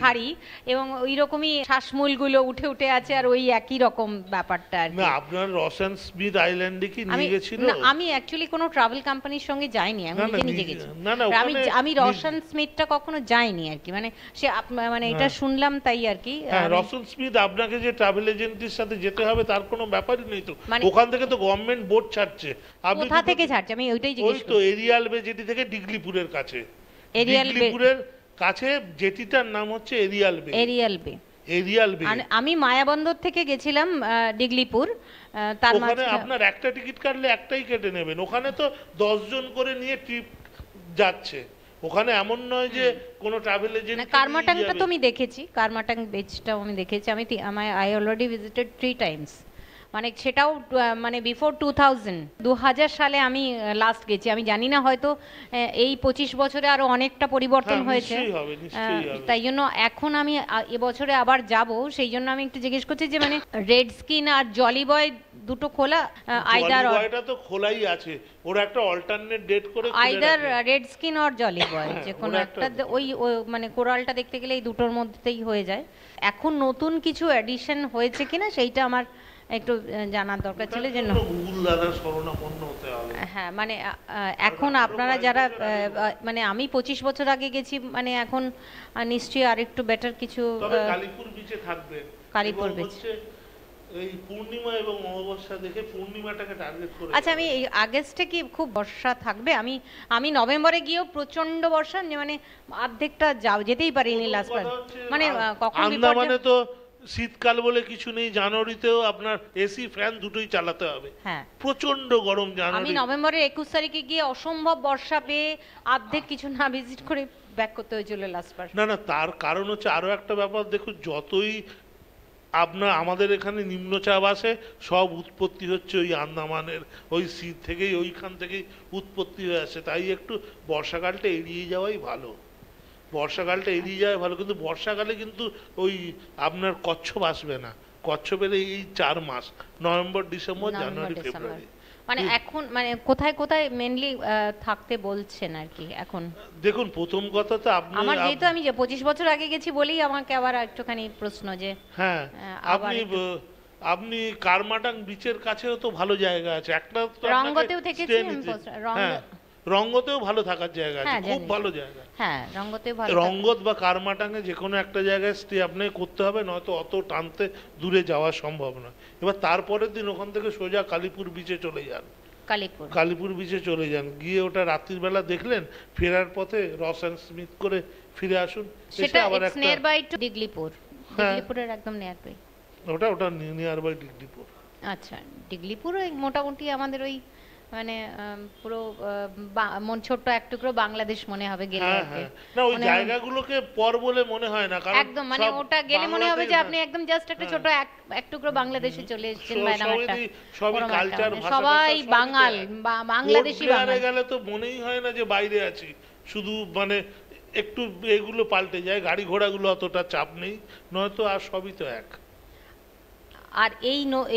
খাড়ি এবং ওই রকমই শ্বাসমূলগুলো উঠে উঠে আছে, আর ওই একই রকম ব্যাপারটা আর কি। না, আপনার রসেন স্মিথ আইল্যান্ডে কি নিয়ে গেছিল? না, আমি অ্যাকচুয়ালি কোনো ট্রাভেল কোম্পানির সঙ্গে যাইনি, আমি নিজে গেছি। আমি রসেন স্মিথটা কখনো যাইনি আর কি, মানে সে মানে এটা শুনলাম তাই আর কি। রসেন স্মিথ আপনাকে যে ট্রাভেল এজেন্সির সাথে যেতে হবে তার কোনো ব্যাপারই নেই তো, ওখান থেকে তো গভর্নমেন্ট বোট ছাড়ছে। কোথা থেকে ছাড়ছে আমি ওইটাই জিজ্ঞেস করছি। ওই তো এরিয়াল বে জেটি থেকে ডিগলিপুরের কাছে, ডিগলিপুরের কাছে জেটিটার নাম হচ্ছে এরিয়াল বে। এরিয়াল বে। আমি মায়াবন্দর থেকে গেছিলাম ডিগলিপুর, তার ওখানে আপনার একটা টিকিট কাটলে একটাই কেটে নেবেন, ওখানে তো 10 জন করে নিয়ে ট্রিপ যাচ্ছে, ওখানে এমন নয় যে কোনো ট্রাভেল এজেন্ট। কারমাটাংটা তো আমি দেখেছি, কারমাটাং বিচটাও আমি দেখেছি, আই অলরেডি ভিজিটেড 3 টাইমস, মানে সেটাও মানে বিফোর 2000 সালে আমি লাস্ট গেছি। আমি জানি না, হয়তো এই 25 বছরে আরো অনেকটা পরিবর্তন হয়েছে, তাই জন্য এখন আমি এবছরে আবার যাব, সেই জন্য আমি একটু জিজ্ঞেস করছি যে মানে রেড স্কিন আর জলি বয় দুটো খোলা, আইদার বয়টা তো খোলাই আছে, ওরা একটা অল্টারনেট ডেট করে আইদার রেড স্কিন আর জলি বয় যে কোনো একটা, ওই মানে কোরালটা দেখতে গেলে এই দুটোর মধ্যেই হয়ে যায়। এখন নতুন কিছু এডিশন হয়েছে কিনা সেইটা আমার একটু জানার দরকার ছিল, যে হ্যাঁ মানে এখন আপনারা যারা মানে আমি 25 বছর আগে গেছি, মানে এখন নিশ্চয়ই আরেকটু বেটার কিছু। কালীপুর বিচে থাকবেন, কালীপুর বিচ এই পূর্ণিমা এবং অমাবস্যা দেখে পূর্ণিমাটাকে টার্গেট করে। আচ্ছা, আমি এই আগস্টে কি খুব বর্ষা থাকবে? আমি নভেম্বরে গিয়েও প্রচন্ড বর্ষা, মানে অর্ধেকটা যেতেই পারিনি লাস্ট বার, মানে কখন আন্দামানে তো শীতকাল বলে কিছু নেই, জানুয়ারিতেও আপনার এসি ফ্যান দুটোই চালাতে হবে, হ্যাঁ প্রচন্ড গরম জানুয়ারি। আমি নভেম্বরের 21 তারিখে গিয়ে অসম্ভব বর্ষা পেয়ে অর্ধেক কিছু না ভিজিট করে ব্যাক করতে হয়েছিল লাস্ট বার। না, তার কারণ হচ্ছে আরো একটা ব্যাপার, দেখুন যতই আপনার আমাদের এখানে নিম্নচাপ আসে, সব উৎপত্তি হচ্ছে ওই আন্দামানের ওই সি থেকেই, ওইখান থেকেই উৎপত্তি হয়ে আসে, তাই একটু বর্ষাকালটা এড়িয়ে যাওয়াই ভালো, বর্ষাকালটা এড়িয়ে যাওয়াই ভালো। কিন্তু বর্ষাকালে কিন্তু ওই আপনার কচ্ছপ আসবে না, কচ্ছপের এই 4 মাস নভেম্বর ডিসেম্বর জানুয়ারি ফেব্রুয়ারি, মানে এখন মানে কোথায় কোথায় মেইনলি থাকতে বলছেন আর কি এখন? দেখুন প্রথম কথা তো আমার যেহেতু আমি 25 বছর আগে গেছি বলেই আমাকে আবার একটুখানি প্রশ্ন যে হ্যাঁ আপনি কারমাটাং বিচের কাছেও তো ভালো জায়গা আছে, একটা রঙ্গতেও থেকেছি, রঙ্গতেও ভালো থাকার জায়গা আছে, খুব ভালো জায়গা। হ্যাঁ, রঙ্গতেও ভালো। রঙ্গত বা কারমাটাঙ্গে যে কোনো একটা জায়গায় স্টে আপনাকে করতে হবে, নয়তো অত টানতে দূরে যাওয়া সম্ভব নয়। এবার তারপরের দিন ওখান থেকে সোজা কালীপুর বিচে চলে যান, কালীপুর বিচে চলে যান, গিয়ে ওটা রাত্রির বেলা দেখলেন, ফেরার পথে রসেন স্মিথ করে ফিরে আসুন। সেটা আবার একটা নিয়ার বাই টু ডিগলিপুর, ডিগলিপুরের একদম নিয়ার বাই, ওটা নিয়ার বাই ডিগলিপুর। আচ্ছা, ডিগলিপুর মোটামুটি আমাদের ওই মানে পুরো ছোট্ট এক টুকরো বাংলাদেশ মনে হবে গেলে। না, ওই জায়গাগুলোকে পর বলে মনে হয় না, কারণ একদম মানে ওটা গেলে মনে হবে যে আপনি একদম জাস্ট একটা ছোট এক টুকরো বাংলাদেশে চলে এসেছেন। সবই কালচার, ভাষা, সবাই বাঙাল, বাংলাদেশি বাঙাল গেলে তো মনেই হয় না যে বাইরে আছি, শুধু মানে একটু এগুলো পাল্টে যায়, গাড়ি ঘোড়াগুলো অতটা চাপ নেই, নয়তো আর সবই তো এক। আর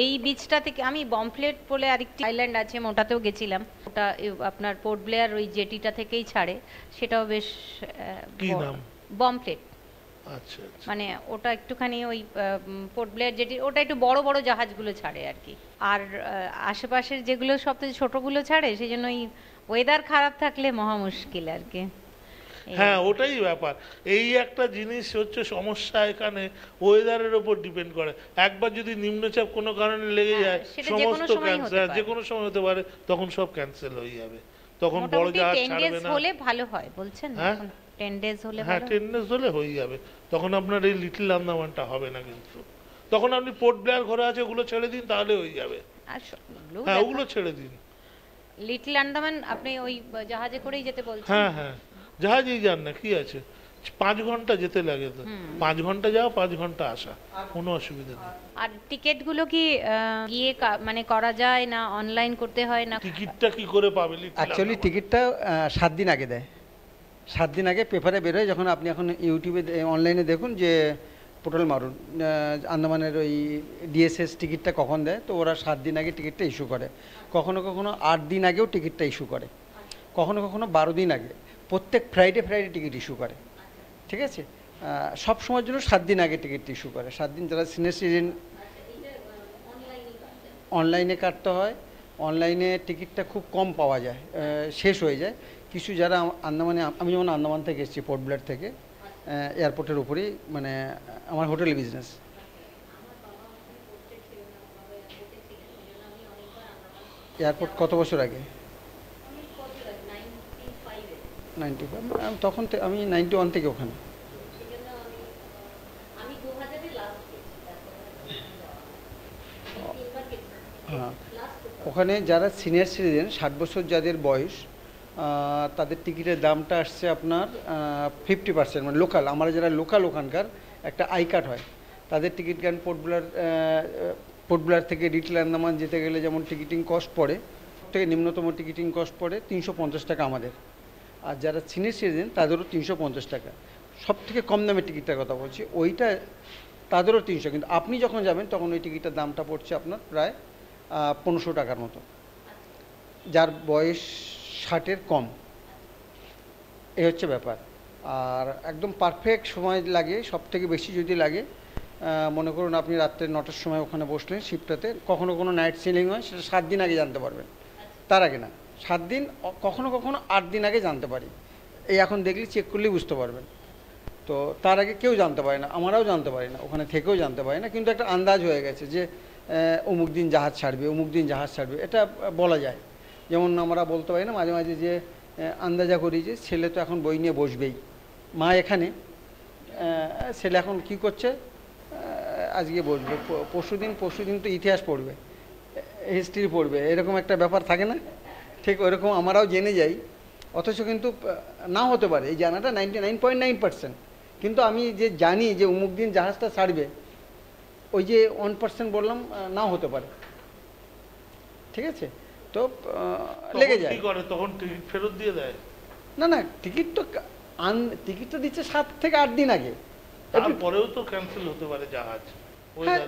এই বিচটা থেকে আমি বমফ্লেট বলে আরেকটি আইল্যান্ড আছে, ওটাতেও গেছিলাম, ওটা আপনার পোর্ট ব্লেয়ার ওই জেটিটা থেকেই ছাড়ে, সেটাও বেশ কি নাম? বমফ্লেট। আচ্ছা, মানে ওটা একটুখানি ওই পোর্ট ব্লেয়ার জেটি, ওটা একটু বড় বড় জাহাজগুলো ছাড়ে আর কি, আর আশেপাশের যেগুলো সবথেকে ছোটগুলো ছাড়ে, সেই জন্য ওই ওয়েদার খারাপ থাকলে মহা মুশকিল আর কি। হ্যাঁ, ওটাই ব্যাপার, এই একটা জিনিস হচ্ছে সমস্যা, এখানে ওয়েদারের উপর ডিপেন্ড করে। একবার যদি নিম্নচাপ কোনো কারণে লেগে যায়, সমস্ত ক্যান্সেল, যে কোনো সময় হতে পারে, তখন সব ক্যান্সেল হয়ে যাবে, তখন বড় জাহাজ ছাড়বে না। হলে ভালো হয় বলছেন, 10 ডেজ হলে ভালো। হ্যাঁ, 10 ডেজ হলে হয়ে যাবে, তখন আপনার এই লিটল আন্দামানটা হবে না, কিন্তু তখন আপনি পোর্ট ব্লেয়ার ঘরে আছে ওগুলো ছেড়ে দিন, তাহলে হয়ে যাবে। হ্যাঁ, ওগুলো ছেড়ে দিন। লিটল আন্দামান আপনি ওই জাহাজে করেই যেতে বলছেন? হ্যাঁ, জাহাজেই যান না, কি আছে, 5 ঘন্টা যেতে লাগে, তো 5 ঘন্টা যাও 5 ঘন্টা আসা, কোনো অসুবিধা নেই। আর টিকিট গুলো কি গিয়ে মানে করা যায় না, অনলাইন করতে হয় না? টিকিটটা কি করে পাবে? অ্যাকচুয়ালি টিকিটটা 7 দিন আগে দেয়, 7 দিন আগে পেপারে বেরোয়, যখন আপনি এখন ইউটিউবে অনলাইনে দেখুন যে পোর্টাল মারুন আন্দামানের ওই ডিএসএস টিকিটটা কখন দেয়, তো ওরা 7 দিন আগে টিকিটটা ইস্যু করে, কখনো কখনো 8 দিন আগেও টিকিটটা ইস্যু করে, কখনো কখনো 12 দিন আগে। প্রত্যেক ফ্রাইডে টিকিট ইস্যু করে, ঠিক আছে। সব সময়ের জন্য 7 দিন আগে টিকিট ইস্যু করে। 7 দিন যারা সিনিয়র সিটিজেন অনলাইনে কাটতে হয়। অনলাইনে টিকিটটা খুব কম পাওয়া যায়, শেষ হয়ে যায়। কিছু যারা আন্দামানে, আমি যেমন আন্দামান থেকে এসেছি, পোর্ট ব্লেয়ার থেকে, এয়ারপোর্টের উপরেই মানে আমার হোটেল বিজনেস। এয়ারপোর্ট কত বছর আগে? 95। তখন আমি 91 থেকে ওখানে। হ্যাঁ, ওখানে যারা সিনিয়র সিটিজেন 60 বছর যাদের বয়স, তাদের টিকিটের দামটা আসছে আপনার 50%, মানে লোকাল, আমরা যারা লোকাল ওখানকার একটা আই কার্ড হয় তাদের টিকিট গান পোর্ট ব্লেয়ার থেকে লিটল আন্দামান যেতে গেলে যেমন টিকিটিং কস্ট পড়ে, থেকে নিম্নতম টিকিটিং কস্ট পড়ে 350 টাকা আমাদের। আর যারা সিনিয়র সিটিজেন তাদেরও 350 টাকা। সব থেকে কম দামের টিকিটটার কথা বলছি, ওইটা তাদেরও 300। কিন্তু আপনি যখন যাবেন তখন ওই টিকিটটার দামটা পড়ছে আপনার প্রায় 1500 টাকার মতো, যার বয়স 60-এর কম। এই হচ্ছে ব্যাপার। আর একদম পারফেক্ট সময় লাগে, সব থেকে বেশি যদি লাগে, মনে করুন আপনি রাত্রে 9টার সময় ওখানে বসলেন শিপটাতে, কখনো কোনো নাইট সেলিং হয়, সেটা 7 দিন আগে জানতে পারবেন, তার আগে না। 7 দিন, কখনো কখনো 8 দিন আগে জানতে পারি। এই এখন দেখলে চেক করলেই বুঝতে পারবেন। তো তার আগে কেউ জানতে পারে না, আমরাও জানতে পারি না, ওখানে থেকেও জানতে পারি না। কিন্তু একটা আন্দাজ হয়ে গেছে যে অমুক দিন জাহাজ ছাড়বে, অমুক দিন জাহাজ ছাড়বে, এটা বলা যায়। যেমন আমরা বলতে পারি না মাঝে মাঝে যে আন্দাজা করি যে ছেলে তো এখন বই নিয়ে বসবেই, মা এখানে, ছেলে এখন কি করছে, আজকে বসবে, পরশুদিন তো ইতিহাস পড়বে, হিস্ট্রি পড়বে, এরকম একটা ব্যাপার থাকে না? ঠিক ওইরকম আমরাও জেনে যাই, অথচ কিন্তু নাও হতে পারে। এই জানাটা 99.9%, কিন্তু আমি যে জানি যে অমুক দিন জাহাজটা ছাড়বে, ওই যে 1% বললাম, নাও হতে পারে। ঠিক আছে, তো লেগে যায়। তখন টিকিট ফেরত দিয়ে দেয়? না, টিকিট তো দিচ্ছে 7 থেকে 8 দিন আগে। তারপরেও তো ক্যান্সেল হতে পারে জাহাজ। হ্যাঁ,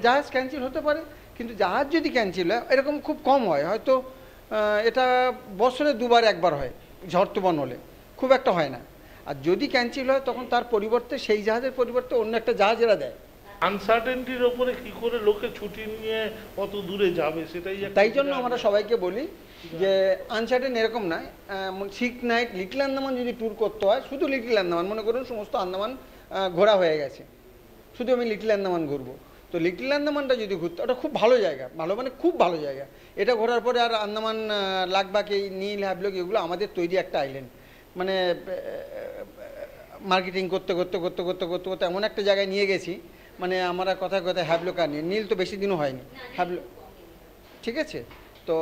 জাহাজ ক্যান্সেল হতে পারে, কিন্তু জাহাজ যদি ক্যান্সেল হয়, এরকম খুব কম হয়, হয়তো এটা বছরে 2বার 1বার হয়, ঝড় তুফান হলে, খুব একটা হয় না। আর যদি ক্যান্সেল হয় তখন তার পরিবর্তে, সেই জাহাজের পরিবর্তে অন্য একটা জাহাজ এরা দেয়। আনসার্টেনটির ওপরে কি করে লোকে ছুটি নিয়ে কত দূরে যাবে, সেটাই। তাই জন্য আমরা সবাইকে বলি যে আনসার্টেন এরকম নয়, 6 নাইট লিটল আন্দামান যদি ট্যুর করতে হয়, শুধু লিটল আন্দামান, মনে করুন সমস্ত আন্দামান ঘোরা হয়ে গেছে, শুধু আমি লিটল আন্দামান ঘুরবো, তো লিটল আন্দামানটা যদি ঘুরতে, ওটা খুব ভালো জায়গা, ভালো মানে খুব ভালো জায়গা। এটা ঘোরার পরে আর আন্দামান, লাকবাক, এই নীল, হ্যাভলক, এগুলো আমাদের তৈরি একটা আইল্যান্ড। মানে মার্কেটিং করতে করতে করতে করতে করতে করতে এমন একটা জায়গায় নিয়ে গেছি, মানে আমরা কথায় কথায় হ্যাভলক আর নীল তো বেশি দিনও হয়নি, হ্যাভলক, ঠিক আছে। তো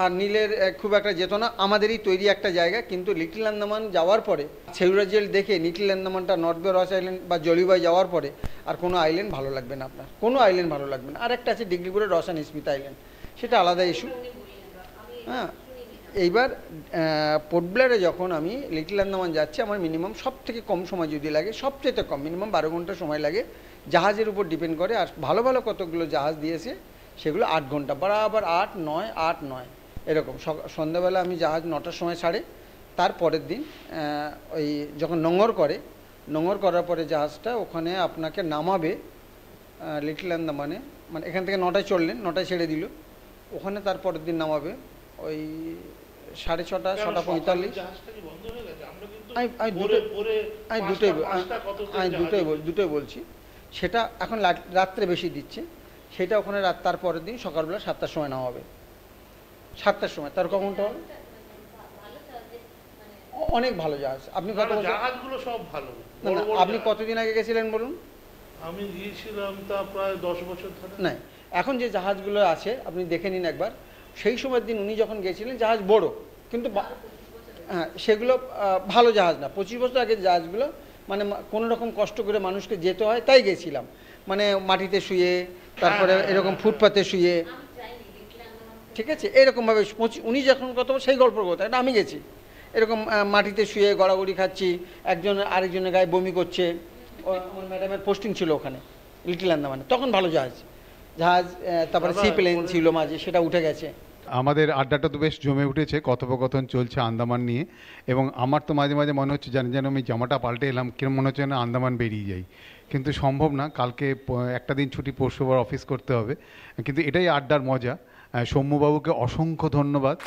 আর নীলের খুব একটা যেত না, আমাদেরই তৈরি একটা জায়গা। কিন্তু লিটল আন্দামান যাওয়ার পরে, সেলুলার জেল দেখে লিটল আন্দামানটা, নর্থ বে রস আইল্যান্ড বা জলিবাই যাওয়ার পরে আর কোনো আইল্যান্ড ভালো লাগবে না আপনার, কোনো আইল্যান্ড ভালো লাগবে না। আর একটা আছে ডিগ্রিপুরের রস অ্যান্ড স্মিথ আইল্যান্ড, সেটা আলাদা ইস্যু। হ্যাঁ, এইবার পোর্ট ব্লেয়ারে যখন আমি লিটল আন্দামান যাচ্ছি, আমার মিনিমাম সব থেকে কম সময় যদি লাগে, সবচেয়ে কম মিনিমাম 12 ঘন্টা সময় লাগে, জাহাজের উপর ডিপেন্ড করে। আর ভালো ভালো কতগুলো জাহাজ দিয়েছে, সেগুলো 8 ঘন্টা, বরাবর 8, 9, 8, 9 এরকম। সন্ধ্যাবেলা আমি জাহাজ 9টার সময় ছাড়ে, তারপরের দিন ওই যখন নোঙর করার পরে জাহাজটা ওখানে আপনাকে নামাবে লিটল আন্দামানে, মানে এখান থেকে 9টায় চললেন, 9টায় ছেড়ে দিল, ওখানে তারপরের দিন নামাবে ওই 6:30, 6:45। আমি দুটোই বলছি, সেটা এখন রাত্রে বেশি দিচ্ছে, সেটা ওখানে তার পরের দিন সকালবেলা 7টার সময় নামাবে, 7টার সময়। তার কখনটা হবে অনেক ভালো জাহাজ। আপনি কত জাহাজগুলো সব ভালো। না, আপনি কতদিন আগে গেছিলেন বলুন? আমি গিয়েছিলাম তা প্রায় 10 বছর ধরে। না, এখন যে জাহাজগুলো আছে আপনি দেখে নিন একবার, সেই সময়ের দিন উনি যখন গেছিলেন জাহাজ বড়, কিন্তু হ্যাঁ, সেগুলো ভালো জাহাজ না। 25 বছর আগের জাহাজগুলো, মানে কোনো রকম কষ্ট করে মানুষকে যেতে হয়, তাই গেছিলাম, মানে মাটিতে শুয়ে, তারপরে এরকম ফুটপাতে শুয়ে, ঠিক আছে, এরকমভাবে। উনি যখন কত সেই গল্পের কথা, এটা আমি গেছি, এরকম মাটিতে শুয়ে গড়াগড়ি খাচ্ছি, একজন আরেকজনের গায়ে বমি করছে। আমার ম্যাডামের পোস্টিং ছিল ওখানে লিটল আন্দামানে, তখন ভালো জাহাজ, তারপরে সি প্লেন ছিল মাঝে, সেটা উঠে গেছে। আমাদের আড্ডাটা তো বেশ জমে উঠেছে, কথোপকথন চলছে আন্দামান নিয়ে, এবং আমার তো মাঝে মাঝে মনে হচ্ছে যেন আমি জামাটা পাল্টে এলাম, কিরম মনে হচ্ছে না আন্দামান বেরিয়ে যাই, কিন্তু সম্ভব না, কালকে একটা দিন ছুটি, পরশু আবার অফিস করতে হবে, কিন্তু এটাই আড্ডার মজা। সৌম্যবাবুকে অসংখ্য ধন্যবাদ।